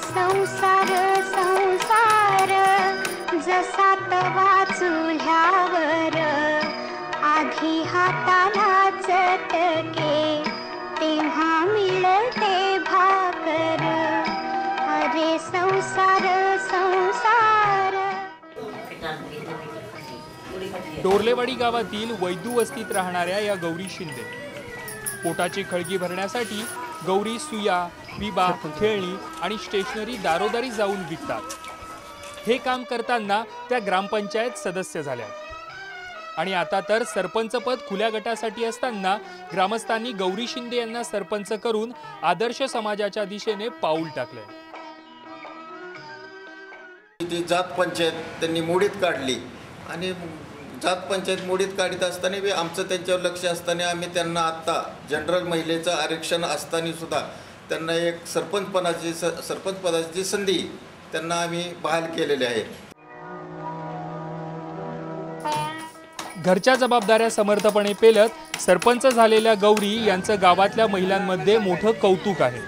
संसार संसार जसा तवा चुल्यावर आधी हाताला चटके तेव्हा मिळते भाकर अरे संसार संसार। डोरलेवाडी गावातील वैदू वस्तीत राहणाऱ्या या गौरी शिंदे पोटाची खळगी भरण्यासाठी गौरी सुया, विबा, खेळणी आणि स्टेशनरी दारोदारी जाऊन विकतात। हे काम करताना त्या ग्रामपंचायत सदस्य झाल्या आणि आता तर सरपंच पद खुल्या गटासाठी असताना ग्रामस्थांनी गौरी शिंदे यांना सरपंच करून आदर्श समाजाच्या दिशेने पाऊल टाकले। जी जात पंचायत त्यांनी मोडीत काढली आणि जात पंचायत मोडीत काढीत असताना आमचं त्यांच्यावर लक्ष असताना आम्ही त्यांना आत्ता जनरल महिलेचं आरक्षण असताना सुद्धा त्यांना एक सरपंच पदाची संधी त्यांना आम्ही बहाल केलेली आहे। घरच्या जबाबदाऱ्या समर्थपणे पेलत सरपंच झालेल्या गौरी यांचं गावातल्या महिलांमध्ये मोठं कौतुक आहे।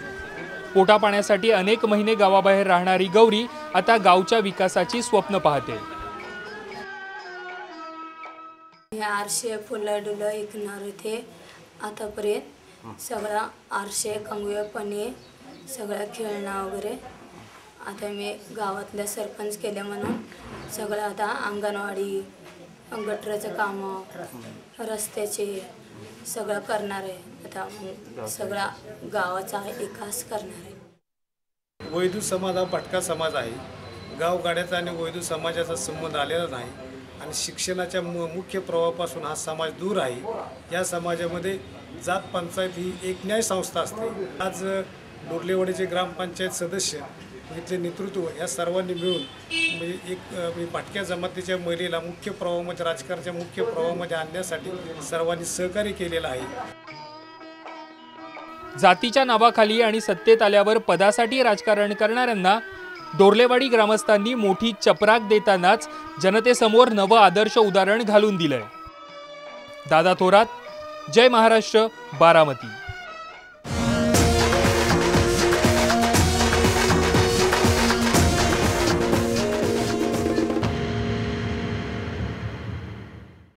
पोटा पाण्यासाठी अनेक महिने गावाबाहेर राहणारी गौरी आता गावच्या विकासाची स्वप्न पाहते। आरशे फुलं डुलं ऐकणार होते आतापर्यंत सगळा आरशे कंगवे पणे सगळं खेळणं वगैरे आता मी गावातल्या सरपंच केले म्हणून सगळं आता अंगणवाडी गटराचं कामं रस्त्याचे सगळं करणार आहे। आता सगळा गावाचा विकास करणार आहे। वैदू समाज हा भटका समाज आहे। गावगाड्याचा आणि वैदू समाजाचा संबंध आलेला नाही आणि शिक्षणाच्या मुख्य प्रवाहापासून हा समाज दूर आहे। या समाजामध्ये जात पंचायत ही एक न्याय संस्था असते। आज डोरलेवाडीचे ग्रामपंचायत सदस्य इथले नेतृत्व या सर्वांनी मिळून म्हणजे एक भटक्या जमातीच्या महिलेला मुख्य प्रवाहामध्ये राजकारणाच्या मुख्य प्रवाहामध्ये आणण्यासाठी सर्वांनी सहकार्य केलेलं आहे। जातीच्या नावाखाली आणि सत्तेत आल्यावर पदासाठी राजकारण करणाऱ्यांना डोरलेवाडी ग्रामस्थांनी मोठी चपराक देतानाच जनतेसमोर नवं आदर्श उदाहरण घालून दिलंय। दादा थोरात, जय महाराष्ट्र, बारामती।